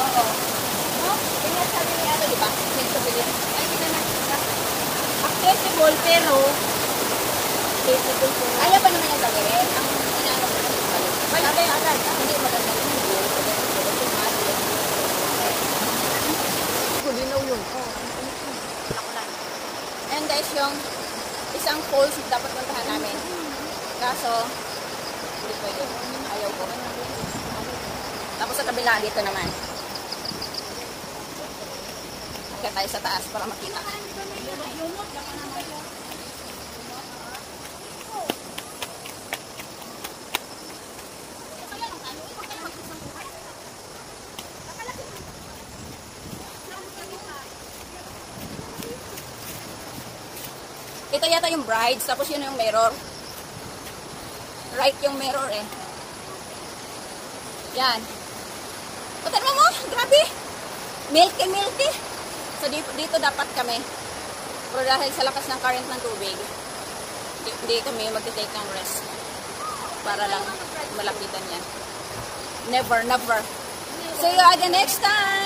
Oo. No? Kaya sabi ni ano, di ba? Accessible. Ay, hindi naman. Accessible, pero ayaw pa naman yung gawin. Ang inaano ko lang yung balik. Sabi agad, hindi maganda yung goal. Kulinaw yun. Ayan guys, yung isang falls dapat puntahan namin. Kaso, hindi pwede. Ayaw ko. Tapos sa kabila, dito naman. Kaya tayo sa taas para makita. Ito yata yung brides, tapos yun yung mirror. Right yung mirror eh. Yan. Patan mo mo, grabe. Milky, milky. So dito dapat kami. Pero dahil sa lakas ng current ng tubig, hindi kami magte-take ng rest. Para lang malapitan yan. Never, never. See you again next time.